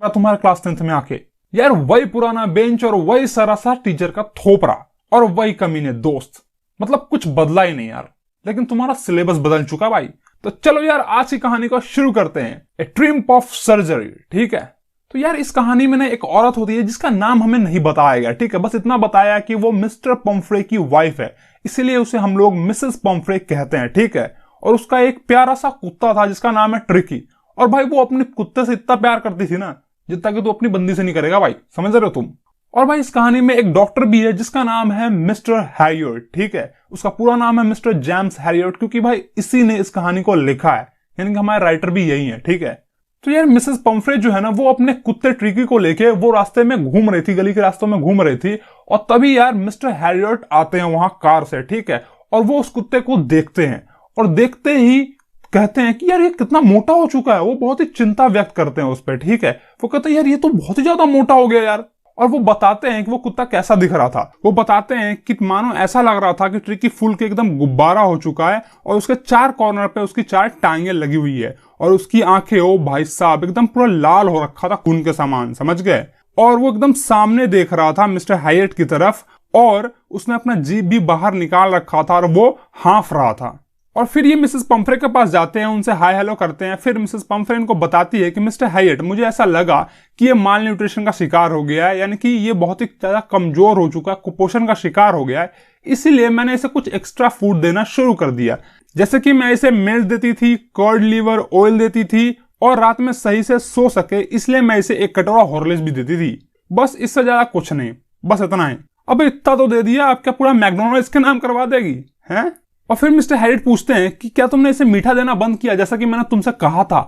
तुम्हारे class 10th में आके यार वही पुराना बेंच और वही सरासा टीचर का थोपरा और वही कमीने दोस्त, मतलब कुछ बदला ही नहीं यार। लेकिन तुम्हारा सिलेबस बदल चुका भाई। तो चलो यार आज की कहानी को शुरू करते हैं, ए ट्रिम्प ऑफ सर्जरी। ठीक है, तो यार इस कहानी में ना एक औरत होती है जिसका नाम हमें नहीं बताया गया। ठीक है, बस इतना बताया कि वो मिस्टर पम्फ्रे की वाइफ है, इसीलिए उसे हम लोग मिसेस पम्फ्रे कहते हैं। ठीक है, और उसका एक प्यारा सा कुत्ता था जिसका नाम है ट्रिकी। और भाई वो अपने कुत्ते से इतना प्यार करती थी ना जितना कि तू अपनी बंदी से नहीं करेगा भाई, समझ रहे हो तुम। और भाई इस कहानी में एक डॉक्टर भी है जिसका नाम है मिस्टर हैरियट। ठीक है, उसका पूरा नाम है मिस्टर जेम्स हैरियट, क्योंकि भाई इसी ने इस कहानी को लिखा है, यानी कि हमारे राइटर भी यही है। ठीक है, तो यार मिसेस पम्फ्रे जो है ना वो अपने कुत्ते ट्रिकी को लेके वो रास्ते में घूम रही थी, गली के रास्तों में घूम रही थी, और तभी यार मिस्टर हैरियट आते हैं वहां कार से। ठीक है, और वो उस कुत्ते को देखते हैं और देखते ही कहते हैं कि यार ये कितना मोटा हो चुका है। वो बहुत ही चिंता व्यक्त करते हैं उस पर। ठीक है, वो कहते हैं यार ये तो बहुत ही ज्यादा मोटा हो गया यार। और वो बताते हैं कि वो कुत्ता कैसा दिख रहा था। वो बताते हैं कि मानो ऐसा लग रहा था कि ट्रिकी फूल के एकदम गुब्बारा हो चुका है और उसके 4 कॉर्नर पे उसकी 4 टांगें लगी हुई है और उसकी आंखें, ओ भाई साहब, एकदम पूरा लाल हो रखा था खून के समान, समझ गए। और वो एकदम सामने देख रहा था मिस्टर हैरियट की तरफ, और उसने अपना जीभ भी बाहर निकाल रखा था और वो हाँफ रहा था। और फिर ये मिसेस पम्फ्रे के पास जाते हैं, उनसे हाय हेलो करते हैं। फिर मिसेस पम्फ्रे इनको बताती है कि मिस्टर हैरियट, मुझे ऐसा लगा कि ये माल न्यूट्रिशन का शिकार हो गया है, यानी कि ये बहुत ही ज्यादा कमजोर हो चुका है, कुपोषण का शिकार हो गया है, इसीलिए मैंने इसे कुछ एक्स्ट्रा फूड देना शुरू कर दिया। जैसे कि मैं इसे मिल्क देती थी, कर्ड लीवर ऑयल देती थी, और रात में सही से सो सके इसलिए मैं इसे 1 कटोरा हॉर्लिक्स भी देती थी। बस इससे ज्यादा कुछ नहीं, बस इतना ही। अब इतना तो दे दिया, आप क्या पूरा मैकडोनल्ड्स के नाम करवा देगी हैं? और फिर मिस्टर हैरियट पूछते हैं कि क्या तुमने इसे मीठा देना बंद किया जैसा कि मैंने तुमसे कहा था?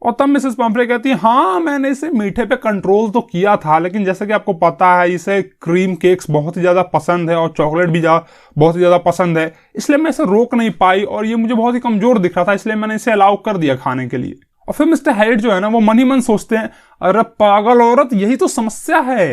और तब मिसेस पम्फ्रे कहती है हाँ मैंने इसे मीठे पे कंट्रोल तो किया था, लेकिन जैसे कि आपको पता है इसे क्रीम केक्स बहुत ही ज्यादा पसंद है और चॉकलेट भी बहुत ही ज्यादा पसंद है, इसलिए मैं इसे रोक नहीं पाई और ये मुझे बहुत ही कमजोर दिख रहा था, इसलिए मैंने इसे अलाउ कर दिया खाने के लिए। और फिर मिस्टर हैरियट जो है ना वो मन ही मन सोचते हैं, अरे पागल औरत, यही तो समस्या है,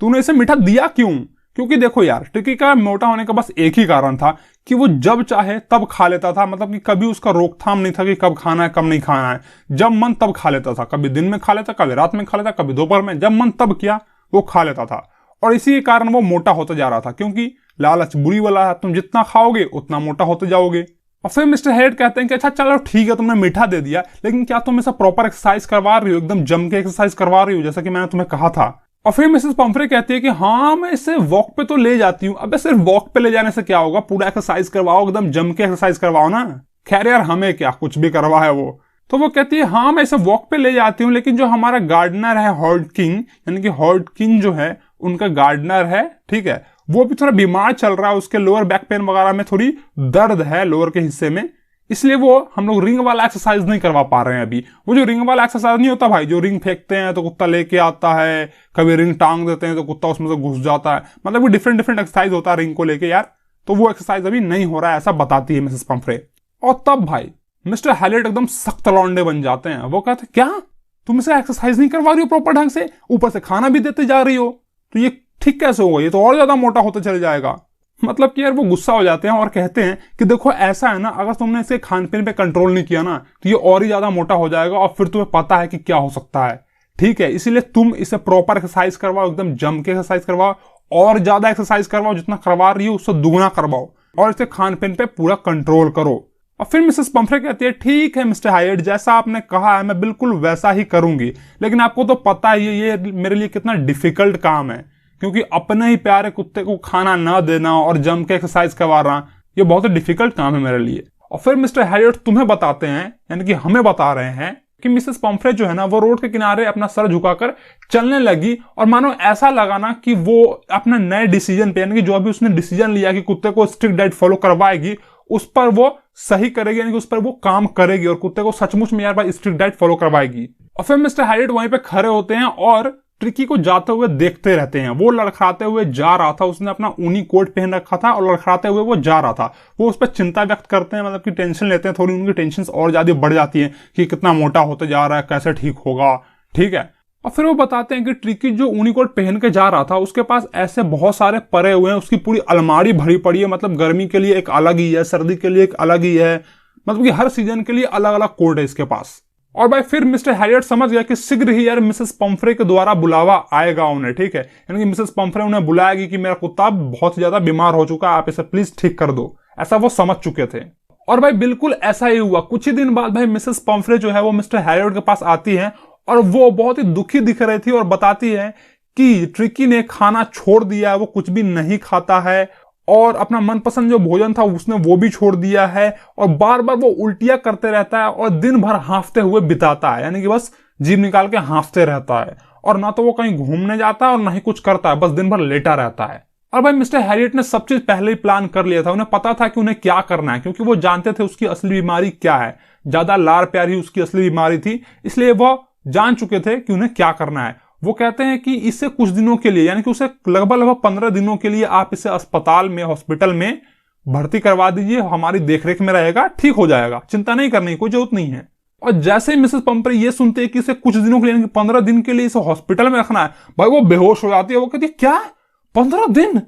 तूने इसे मीठा दिया क्यों? क्योंकि देखो यार, ट्रिकी का मोटा होने का बस एक ही कारण था कि वो जब चाहे तब खा लेता था, मतलब कि कभी उसका रोकथाम नहीं था कि कब खाना है कब नहीं खाना है। जब मन तब खा लेता था, कभी दिन में खा लेता, कभी रात में खा लेता, कभी दोपहर में, जब मन तब किया वो खा लेता था। और इसी के कारण वो मोटा होता जा रहा था, क्योंकि लालच बुरी वाला है, तुम जितना खाओगे उतना मोटा होते जाओगे। और फिर मिस्टर हैरियट कहते हैं कि अच्छा चलो ठीक है तुमने मीठा दे दिया, लेकिन क्या तुम ऐसा प्रॉपर एक्सरसाइज करवा रही हो, एकदम जम के एक्सरसाइज करवा रही हो जैसा कि मैंने तुम्हें कहा था? और फिर मिसेस पम्फ्रे कहती है कि हाँ मैं इसे वॉक पे तो ले जाती हूँ। अबे सिर्फ वॉक पे ले जाने से क्या होगा, पूरा एक्सरसाइज करवाओ, एकदम जम के एक्सरसाइज करवाओ ना। खैर यार हमें क्या, कुछ भी करवा है वो। तो वो कहती है हाँ मैं इसे वॉक पे ले जाती हूँ, लेकिन जो हमारा गार्डनर है हॉर्ड किंग, यानी कि हॉर्ड किंग जो है उनका गार्डनर है, ठीक है, वो भी थोड़ा बीमार चल रहा है, उसके लोअर बैक पेन वगैरह में थोड़ी दर्द है लोअर के हिस्से में, इसलिए वो हम लोग रिंग वाला एक्सरसाइज नहीं करवा पा रहे हैं अभी। वो जो रिंग वाला एक्सरसाइज नहीं होता भाई, जो रिंग फेंकते हैं तो कुत्ता लेके आता है, कभी रिंग टांग देते हैं तो कुत्ता उसमें से घुस जाता है, मतलब वो डिफरेंट एक्सरसाइज होता है रिंग को लेके यार, तो वो एक्सरसाइज अभी नहीं हो रहा है, ऐसा बताती है मिसेस पम्फ्रे। और तब भाई मिस्टर हैरियट एकदम सख्त लौंडे बन जाते हैं। वो कहते हैं क्या तुम इसे एक्सरसाइज नहीं करवा रही हो प्रॉपर ढंग से, ऊपर से खाना भी देते जा रही हो, तो ये ठीक कैसे होगा, ये तो और ज्यादा मोटा होता चल जाएगा। मतलब कि यार वो गुस्सा हो जाते हैं और कहते हैं कि देखो ऐसा है ना, अगर तुमने इसके खान पीन पे कंट्रोल नहीं किया ना तो ये और ही ज्यादा मोटा हो जाएगा और फिर तुम्हें पता है कि क्या हो सकता है, ठीक है, इसीलिए तुम इसे प्रॉपर एक्सरसाइज करवाओ, एकदम जम के एक्सरसाइज करवाओ, और ज्यादा एक्सरसाइज करवाओ, जितना करवा रही हो उससे दुगना करवाओ, और इसे खान पीन पे पूरा कंट्रोल करो। और फिर मिसेस पम्फ्रे कहती है ठीक है मिस्टर हैरियट, जैसा आपने कहा है मैं बिल्कुल वैसा ही करूंगी, लेकिन आपको तो पता ही है ये मेरे लिए कितना डिफिकल्ट काम है, क्योंकि अपने ही प्यारे कुत्ते को खाना ना देना और जम के एक्सरसाइज करवाना ये बहुत ही डिफिकल्ट काम है मेरे लिए। और फिर मिस्टर हैरियट तुम्हें बताते हैं, यानी कि हमें बता रहे हैं कि मिसेस पम्फ्रे जो है ना वो रोड के किनारे अपना सर झुकाकर चलने लगी, और मानो ऐसा लगा ना कि वो अपने नए डिसीजन पे, यानी कि जो अभी उसने डिसीजन लिया कि कुत्ते को स्ट्रिक्ट डाइट फॉलो करवाएगी, उस पर वो सही करेगी, यानी कि उस पर वो काम करेगी और कुत्ते को सचमुच में यार भाई स्ट्रिक्ट डाइट फॉलो करवाएगी। और फिर मिस्टर हैरियट वहीं पे खड़े होते हैं और ट्रिकी को जाते हुए देखते रहते हैं। वो लड़खड़ाते हुए जा रहा था, उसने अपना ऊनी कोट पहन रखा था और लड़खड़ाते हुए वो जा रहा था। वो उस पर चिंता व्यक्त करते हैं, मतलब कि टेंशन लेते हैं, थोड़ी उनकी टेंशन और ज्यादा बढ़ जाती है कि कितना मोटा होते जा रहा है, कैसे ठीक होगा, ठीक है। और फिर वो बताते हैं कि ट्रिकी जो ऊनी कोट पहन के जा रहा था उसके पास ऐसे बहुत सारे परे हुए हैं, उसकी पूरी अलमारी भरी पड़ी है, मतलब गर्मी के लिए एक अलग ही है, सर्दी के लिए एक अलग ही है, मतलब कि हर सीजन के लिए अलग अलग कोट है इसके पास। और भाई फिर मिस्टर हैरियट समझ गया कि शीघ्र ही यार मिसेस पंफ्रे के द्वारा बुलावा आएगा उन्हें, ठीक है, यानी कि मिसेस पंफ्रे उन्हें बुलाएगी कि मेरा कुत्ता बहुत ज्यादा बीमार हो चुका है, आप इसे प्लीज ठीक कर दो, ऐसा वो समझ चुके थे। और भाई बिल्कुल ऐसा ही हुआ। कुछ ही दिन बाद भाई मिसेस पंफ्रे जो है वो मिस्टर हैरियट के पास आती है और वो बहुत ही दुखी दिख रही थी और बताती है कि ट्रिकी ने खाना छोड़ दिया है, वो कुछ भी नहीं खाता है और अपना मनपसंद जो भोजन था उसने वो भी छोड़ दिया है और बार बार वो उल्टियां करते रहता है और दिन भर हाँफते हुए बिताता है, यानी कि बस जीभ निकाल के हाँफते रहता है और ना तो वो कहीं घूमने जाता है और ना ही कुछ करता है, बस दिन भर लेटा रहता है। और भाई मिस्टर हैरियट ने सब चीज पहले ही प्लान कर लिया था, उन्हें पता था कि उन्हें क्या करना है, क्योंकि वो जानते थे उसकी असली बीमारी क्या है। ज्यादा लाड़ प्यार ही उसकी असली बीमारी थी, इसलिए वो जान चुके थे कि उन्हें क्या करना है। वो कहते हैं कि इससे कुछ दिनों के लिए, यानी कि उसे लगभग 15 दिनों के लिए आप इसे अस्पताल में, हॉस्पिटल में भर्ती करवा दीजिए, हमारी देखरेख में रहेगा, ठीक हो जाएगा, चिंता नहीं करने की कोई जरूरत नहीं है। और जैसे ही मिसेस पंफ्रे ये सुनते हैं कि इसे कुछ दिनों के लिए, यानी कि 15 दिन के लिए इसे हॉस्पिटल में रखना है, भाई वो बेहोश हो जाती है। वो कहती है क्या 15 दिन,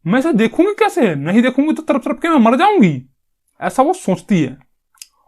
मैं इसे देखूंगी कैसे, नहीं देखूंगी तो तरफ तरफ के मैं मर जाऊंगी, ऐसा वो सोचती है।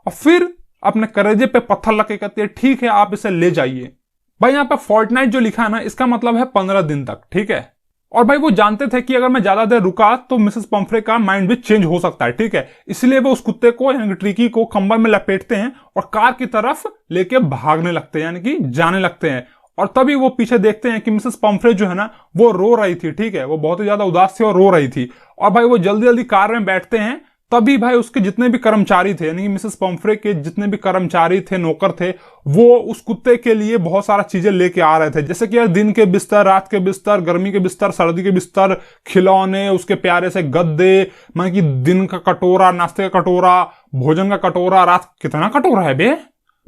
और फिर अपने करेजे पे पत्थर लगे कहती है ठीक है आप इसे ले जाइए। भाई यहाँ पे फोर्टनाइट जो लिखा है ना, इसका मतलब है 15 दिन तक, ठीक है। और भाई वो जानते थे कि अगर मैं ज्यादा देर रुका तो मिसेस पंफ्रे का माइंड भी चेंज हो सकता है, ठीक है, इसलिए वो उस कुत्ते को यानी कि ट्रिकी को कंबल में लपेटते हैं और कार की तरफ लेके भागने लगते हैं, यानी कि जाने लगते हैं। और तभी वो पीछे देखते हैं कि मिसेस पंफ्रे जो है ना वो रो रही थी, ठीक है, वो बहुत ही ज्यादा उदास थी और रो रही थी। और भाई वो जल्दी जल्दी कार में बैठते हैं। तभी भाई उसके जितने भी कर्मचारी थे, यानी कि मिसेस पंफ्रे के जितने भी कर्मचारी थे, नौकर थे, वो उस कुत्ते के लिए बहुत सारा चीजें लेके आ रहे थे, जैसे कि यार दिन के बिस्तर, रात के बिस्तर, गर्मी के बिस्तर, सर्दी के बिस्तर, खिलौने, उसके प्यारे से गद्दे, मतलब कि दिन का कटोरा, नाश्ते का कटोरा, भोजन का कटोरा, रात कितना कटोरा है बे,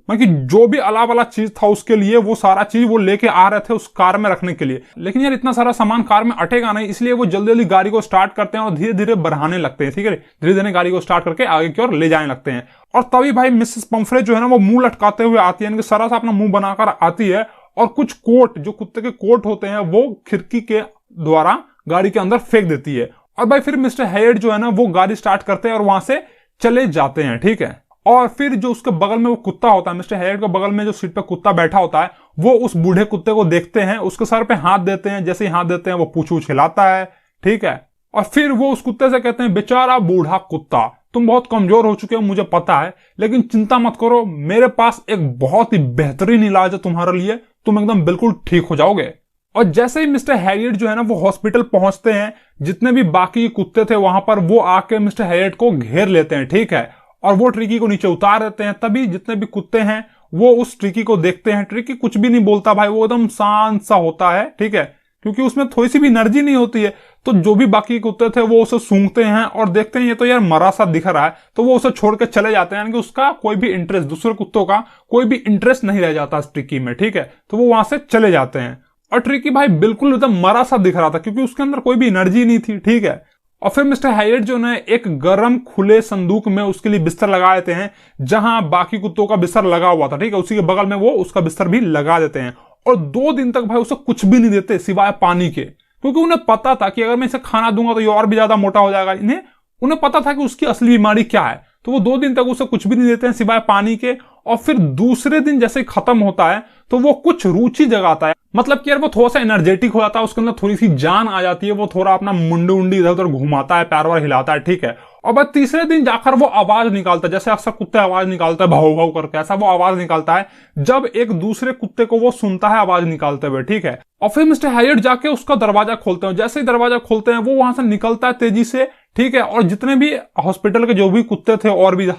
मतलब कि जो भी अलावा वाला चीज था उसके लिए वो सारा चीज वो लेके आ रहे थे उस कार में रखने के लिए। लेकिन यार इतना सारा सामान कार में अटेगा नहीं, इसलिए वो जल्दी जल्दी गाड़ी को स्टार्ट करते हैं और धीरे धीरे बढ़ाने लगते हैं, ठीक है, धीरे धीरे गाड़ी को स्टार्ट करके आगे की ओर ले जाने लगते हैं। और तभी भाई मिसेस पंफ्रे जो है ना वो मुंह लटकाते हुए आती है, यानी कि सारा सा अपना मुंह बनाकर आती है और कुछ कोट, जो कुत्ते के कोट होते हैं, वो खिड़की के द्वारा गाड़ी के अंदर फेंक देती है। और भाई फिर मिस्टर हैरियट जो है ना वो गाड़ी स्टार्ट करते हैं और वहां से चले जाते हैं, ठीक है। और फिर जो उसके बगल में वो कुत्ता होता है, मिस्टर हैरियट के बगल में जो सीट पे कुत्ता बैठा होता है, वो उस बूढ़े कुत्ते को देखते हैं, उसके सर पे हाथ देते हैं, जैसे ही हाथ देते हैं वो पूंछ वूछ हिलाता है, ठीक है। और फिर वो उस कुत्ते से कहते हैं बेचारा बूढ़ा कुत्ता, तुम बहुत कमजोर हो चुके हो मुझे पता है, लेकिन चिंता मत करो, मेरे पास एक बहुत ही बेहतरीन इलाज है तुम्हारे लिए, तुम एकदम बिल्कुल ठीक हो जाओगे। और जैसे ही मिस्टर हैरियट जो है ना वो हॉस्पिटल पहुंचते हैं, जितने भी बाकी कुत्ते थे वहां पर वो आके मिस्टर हैरियट को घेर लेते हैं, ठीक है, और वो ट्रिकी को नीचे उतार देते हैं। तभी जितने भी कुत्ते हैं वो उस ट्रिकी को देखते हैं। ट्रिकी कुछ भी नहीं बोलता भाई, वो एकदम शांत सा होता है, ठीक है, क्योंकि उसमें थोड़ी सी भी एनर्जी नहीं होती है। तो जो भी बाकी कुत्ते थे वो उसे सूंघते हैं और देखते हैं ये तो यार मरा सा दिख रहा है, तो वो उसे छोड़ के चले जाते हैं, यानी कि उसका कोई भी इंटरेस्ट, दूसरे कुत्तों का कोई भी इंटरेस्ट नहीं रह जाता इस ट्रिकी में, ठीक है, तो वो वहां से चले जाते हैं। और ट्रिकी भाई बिल्कुल एकदम मरा सा दिख रहा था, क्योंकि उसके अंदर कोई भी एनर्जी नहीं थी, ठीक है। और फिर मिस्टर हैरियट जो है एक गर्म खुले संदूक में उसके लिए बिस्तर लगा देते हैं, जहां बाकी कुत्तों का बिस्तर लगा हुआ था, ठीक है, उसी के बगल में वो उसका बिस्तर भी लगा देते हैं। और 2 दिन तक भाई उसे कुछ भी नहीं देते सिवाय पानी के, क्योंकि उन्हें पता था कि अगर मैं इसे खाना दूंगा तो ये और भी ज्यादा मोटा हो जाएगा। उन्हें पता था कि उसकी असली बीमारी क्या है, तो वो 2 दिन तक उसे कुछ भी नहीं देते हैं सिवाय पानी के। और फिर दूसरे दिन जैसे खत्म होता है तो वो कुछ रुचि जगाता है, मतलब कि यार वो थोड़ा सा एनर्जेटिक हो जाता है, उसके अंदर थोड़ी सी जान आ जाती है, वो थोड़ा अपना मुंडी उंडी इधर उधर घुमाता है, पैर वार हिलाता है, ठीक है। और बस तीसरे दिन जाकर वो आवाज निकालता है, जैसे अक्सर कुत्ते आवाज निकालता है भाव भाव करके, ऐसा वो आवाज निकालता है जब एक दूसरे कुत्ते को वो सुनता है आवाज निकालते हुए, ठीक है। और फिर मिस्टर हैरियट जाके उसका दरवाजा खोलते हैं, जैसे ही दरवाजा खोलते हैं वो वहां से निकलता है तेजी से, ठीक है, और जितने भी हॉस्पिटल के जो भी कुत्ते थे और भी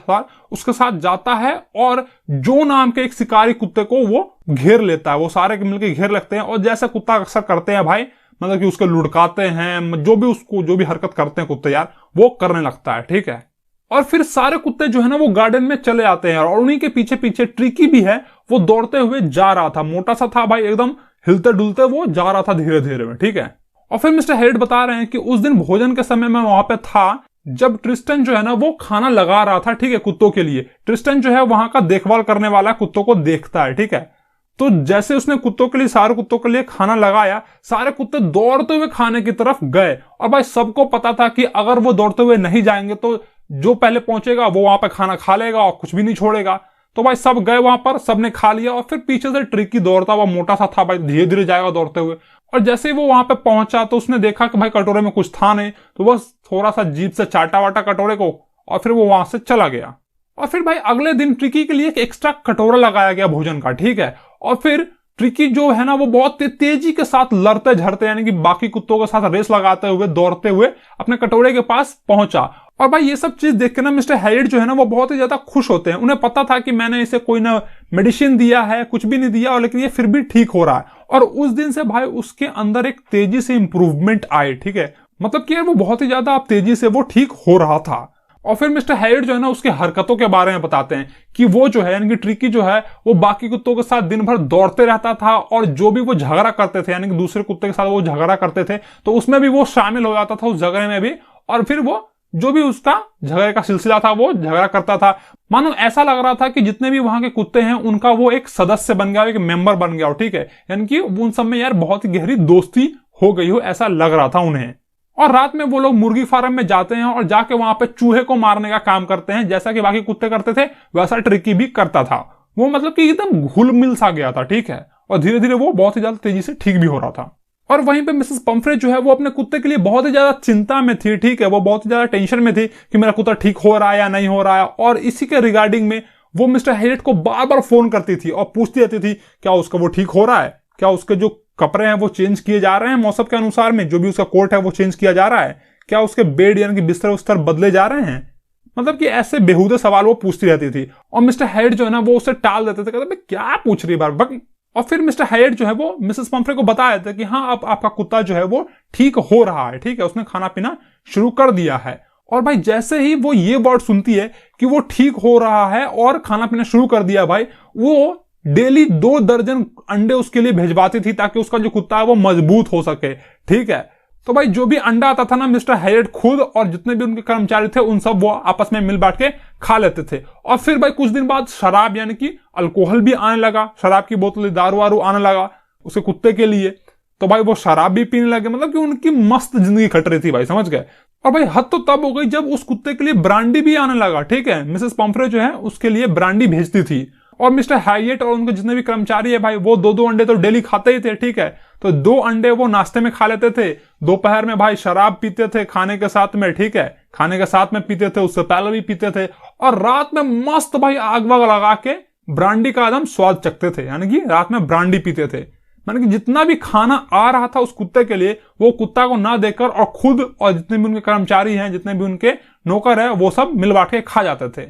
उसके साथ जाता है और जो नाम के एक शिकारी कुत्ते को वो घेर लेता है, वो सारे मिलकर घेर लगते हैं। और जैसे कुत्ता अक्सर करते हैं भाई, मतलब कि उसको लुढ़काते हैं, जो भी उसको जो भी हरकत करते हैं कुत्ते यार वो करने लगता है, ठीक है। और फिर सारे कुत्ते जो है ना वो गार्डन में चले आते हैं और उन्हीं के पीछे पीछे ट्रिकी भी है, वो दौड़ते हुए जा रहा था, मोटा सा था भाई, एकदम हिलते डुलते वो जा रहा था धीरे धीरे में, ठीक है। और फिर मिस्टर हैरियट बता रहे हैं कि उस दिन भोजन के समय मैं वहां पे था जब ट्रिस्टन जो है ना वो खाना लगा रहा था, ठीक है, कुत्तों के लिए। ट्रिस्टन जो है वहां का देखभाल करने वाला कुत्तों को देखता है, ठीक है। तो जैसे उसने कुत्तों के लिए, सारे कुत्तों के लिए खाना लगाया, सारे कुत्ते दौड़ते हुए खाने की तरफ गए। और भाई सबको पता था कि अगर वो दौड़ते हुए नहीं जाएंगे तो जो पहले पहुंचेगा वो वहां पे खाना खा लेगा और कुछ भी नहीं छोड़ेगा। तो भाई सब गए वहां पर, सबने खा लिया और फिर पीछे से ट्रिकी दौड़ता हुआ, मोटा सा था भाई, धीरे धीरे जाएगा दौड़ते हुए। और जैसे ही वो वहां पे पहुंचा तो उसने देखा कि भाई कटोरे में कुछ था नहीं, तो बस थोड़ा सा जीभ से चाटा वाटा कटोरे को और फिर वो वहां से चला गया। और फिर भाई अगले दिन ट्रिकी के लिए एक एक्स्ट्रा कटोरा लगाया गया भोजन का, ठीक है। और फिर ट्रिकी जो है ना वो बहुत तेजी के साथ लड़ते झड़ते यानी कि बाकी कुत्तों के साथ रेस लगाते हुए दौड़ते हुए अपने कटोरे के पास पहुंचा। और भाई ये सब चीज देख के ना मिस्टर हैरियट जो है ना वो बहुत ही ज्यादा खुश होते हैं। उन्हें पता था कि मैंने इसे कोई ना मेडिसिन दिया है, कुछ भी नहीं दिया, और लेकिन ये फिर भी ठीक हो रहा है। और उस दिन से भाई उसके अंदर एक तेजी से इंप्रूवमेंट आई, ठीक है। मतलब कि यार वो बहुत ही ज्यादा तेजी से वो ठीक हो रहा था। और फिर मिस्टर हैरियट जो है ना उसके हरकतों के बारे में बताते हैं कि वो जो है यानी कि ट्रिकी जो है वो बाकी कुत्तों के साथ दिन भर दौड़ते रहता था, और जो भी वो झगड़ा करते थे यानी कि दूसरे कुत्ते के साथ वो झगड़ा करते थे तो उसमें भी वो शामिल हो जाता था, उस झगड़े में भी। और फिर वो जो भी उसका झगड़े का सिलसिला था वो झगड़ा करता था। मानो ऐसा लग रहा था कि जितने भी वहां के कुत्ते हैं उनका वो एक सदस्य बन गया, एक मेंबर बन गया, ठीक है। यानी कि उन सब में यार बहुत ही गहरी दोस्ती हो गई हो, ऐसा लग रहा था उन्हें। और रात में वो लोग मुर्गी फार्म में जाते हैं और जाके वहां पे चूहे को मारने का काम करते हैं, जैसा कि बाकी कुत्ते करते थे वैसा ट्रिकी भी करता था। वो मतलब कि एकदम घुल मिल सा गया था, ठीक है। और धीरे धीरे वो बहुत ही ज्यादा तेजी से ठीक भी हो रहा था। और वहीं पे मिसेस पंफ्रे जो है वो अपने कुत्ते के लिए बहुत ही ज्यादा चिंता में थी, ठीक है। वो बहुत ही ज्यादा टेंशन में थी कि मेरा कुत्ता ठीक हो रहा है या नहीं हो रहा है। और इसी के रिगार्डिंग में वो मिस्टर हैरियट को बार बार फोन करती थी और पूछती रहती थी क्या उसका वो ठीक हो रहा है, क्या उसके जो कपड़े हैं वो चेंज किए जा रहे हैं मौसम के अनुसार में, जो भी उसका कोट है वो चेंज किया जा रहा है, क्या उसके बेड यानी कि बिस्तर उस्तर बदले जा रहे हैं। मतलब कि ऐसे बेहुदे सवाल वो पूछती रहती थी। और मिस्टर हैरियट जो है ना वो उसे टाल देते थे, कहते क्या पूछ रही बार बार। और फिर मिस्टर हैरियट जो है वो मिसेस पंफ्रे को बता देते कि हाँ अब आपका कुत्ता जो है वो ठीक हो रहा है, ठीक है, उसने खाना पीना शुरू कर दिया है। और भाई जैसे ही वो ये वर्ड सुनती है कि वो ठीक हो रहा है और खाना पीना शुरू कर दिया, भाई वो डेली 2 दर्जन अंडे उसके लिए भेजवाती थी ताकि उसका जो कुत्ता है वो मजबूत हो सके, ठीक है। तो भाई जो भी अंडा आता था ना मिस्टर हैरियट खुद और जितने भी उनके कर्मचारी थे उन सब वो आपस में मिल बांट के खा लेते थे। और फिर भाई कुछ दिन बाद शराब यानी कि अल्कोहल भी आने लगा, शराब की बोतलें, दारू वारू आने लगा उसके कुत्ते के लिए। तो भाई वो शराब भी पीने लगे, मतलब कि उनकी मस्त जिंदगी कट रही थी भाई, समझ गए। और भाई हद तो तब हो गई जब उस कुत्ते के लिए ब्रांडी भी आने लगा, ठीक है। मिसेस पंफ्रे जो है उसके लिए ब्रांडी भेजती थी। और मिस्टर हैरियट और उनके जितने भी कर्मचारी है भाई वो 2-2 अंडे तो डेली खाते ही थे, ठीक है। तो 2 अंडे वो नाश्ते में खा लेते थे, दोपहर में भाई शराब पीते थे खाने के साथ में, ठीक है, खाने के साथ में पीते थे, उससे पहले भी पीते थे। और रात में मस्त भाई आग वाग लगा के ब्रांडी का एकदम स्वाद चखते थे, यानी कि रात में ब्रांडी पीते थे। यानी कि जितना भी खाना आ रहा था उस कुत्ते के लिए वो कुत्ता को ना देकर और खुद और जितने भी उनके कर्मचारी हैं, जितने भी उनके नौकर है, वो सब मिल बांट के खा जाते थे।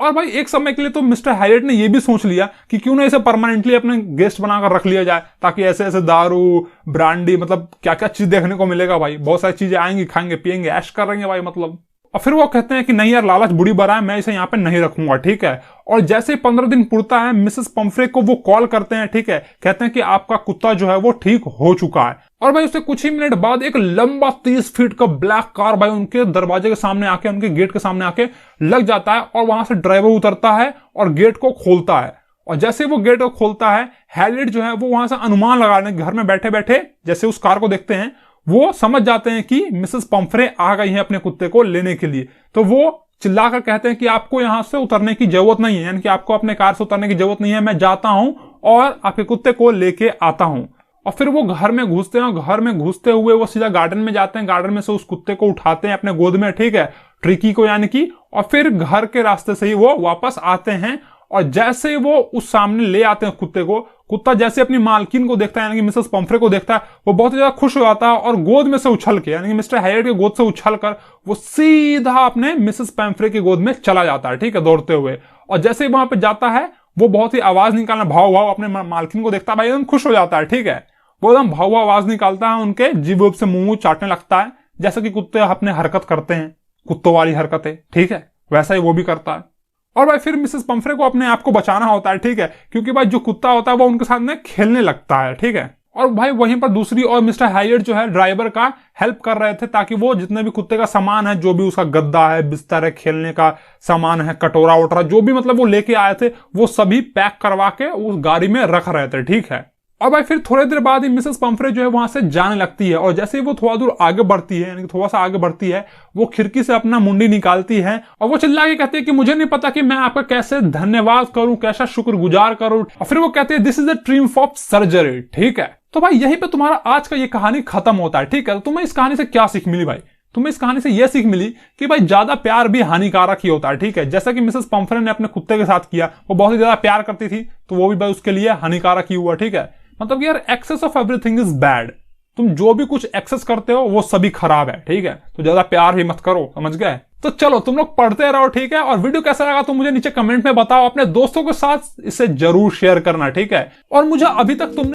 और भाई एक समय के लिए तो मिस्टर हैरियट ने यह भी सोच लिया कि क्यों ना इसे परमानेंटली अपने गेस्ट बनाकर रख लिया जाए, ताकि ऐसे ऐसे दारू, ब्रांडी, मतलब क्या क्या चीज देखने को मिलेगा भाई, बहुत सारी चीजें आएंगी, खाएंगे पिएंगे ऐश करेंगे भाई मतलब। और फिर वो कहते हैं कि नहीं यार लालच बुरी बला है, मैं इसे यहाँ पे नहीं रखूंगा, ठीक है। और जैसे 15 दिन पुरता है मिसेस पंफ्रे को वो कॉल करते हैं, ठीक है, कहते हैं कि आपका कुत्ता जो है वो ठीक हो चुका है। और भाई उससे कुछ ही मिनट बाद एक लंबा 30 फीट का ब्लैक कार भाई उनके दरवाजे के सामने आके, उनके गेट के सामने आके लग जाता है। और वहां से ड्राइवर उतरता है और गेट को खोलता है। और जैसे वो गेट को खोलता है हैरियट जो है वो वहां से अनुमान लगाने, घर में बैठे बैठे जैसे उस कार को देखते हैं वो समझ जाते हैं कि मिसेस पंफ्रे आ गई हैं अपने कुत्ते को लेने के लिए। तो वो चिल्लाकर कहते हैं कि आपको यहां से उतरने की जरूरत नहीं है, यानी कि आपको अपने कार से उतरने की जरूरत नहीं है, मैं जाता हूं और आपके कुत्ते को लेके आता हूं। और फिर वो घर में घुसते हैं और घर में घुसते हुए वो सीधा गार्डन में जाते हैं, गार्डन में से उस कुत्ते को उठाते हैं अपने गोद में, ठीक है, ट्रिकी को यानी कि। और फिर घर के रास्ते से ही वो वापस आते हैं। और जैसे वो उस सामने ले आते हैं कुत्ते को, कुत्ता जैसे अपनी मालकिन को देखता है यानी कि मिसेस पंफ्रे को देखता है वो बहुत ज्यादा खुश हो जाता है और गोद में से उछल के यानी कि मिस्टर हैरियट के गोद से उछल कर वो सीधा अपने मिसेस पंफ्रे की गोद में चला जाता है, ठीक है, दौड़ते हुए। और जैसे ही वहां पे जाता है वो बहुत ही आवाज निकालना, भाव भाव अपने मालकिन को देखता है भाई, एकदम खुश हो जाता है, ठीक है। वो एकदम भाव आवाज निकालता है, उनके जीभ से मुंह चाटने लगता है, जैसे कि कुत्ते अपने हरकत करते हैं, कुत्तों वाली हरकतें, ठीक है, वैसा ही वो भी करता है। और भाई फिर मिसेस पंफ्रे को अपने आप को बचाना होता है, ठीक है, क्योंकि भाई जो कुत्ता होता है वो उनके साथ में खेलने लगता है, ठीक है। और भाई वहीं पर दूसरी और मिस्टर हैरियट जो है ड्राइवर का हेल्प कर रहे थे ताकि वो जितने भी कुत्ते का सामान है, जो भी उसका गद्दा है, बिस्तर है, खेलने का सामान है, कटोरा वटोरा जो भी मतलब वो लेके आए थे वो सभी पैक करवा के उस गाड़ी में रख रहे थे, ठीक है। और भाई फिर थोड़ी देर बाद ही मिसेस पंफ्रे जो है वहां से जाने लगती है, और जैसे ही वो थोड़ा दूर आगे बढ़ती है, यानी थोड़ा सा आगे बढ़ती है, वो खिड़की से अपना मुंडी निकालती है और वो चिल्ला के कहती है कि मुझे नहीं पता कि मैं आपका कैसे धन्यवाद करूं, कैसा शुक्रगुजार करूं। और फिर वो कहते हैं this is the triumph of surgery. ठीक है, तो भाई यहीं पे तुम्हारा आज का ये कहानी खत्म होता है। ठीक है, तो तुम्हें इस कहानी से क्या सीख मिली भाई? तुम्हें इस कहानी से यह सीख मिली कि भाई ज्यादा प्यार भी हानिकारक ही होता है। ठीक है, जैसा कि मिसेस पंफ्रे ने अपने कुत्ते के साथ किया, वो बहुत ही ज्यादा प्यार करती थी, तो वो भी भाई उसके लिए हानिकारक ही हुआ। ठीक है, मतलब कि यार excess of everything is bad. तुम जो भी कुछ एक्सेस करते हो वो सभी खराब है। ठीक है, तो ज्यादा प्यार ही मत करो, समझ गए? तो चलो तुम लोग पढ़ते रहो। ठीक है, और वीडियो कैसा लगा तो मुझे नीचे कमेंट में बताओ, अपने दोस्तों के साथ इसे जरूर शेयर करना। ठीक है, और मुझे अभी तक तुमने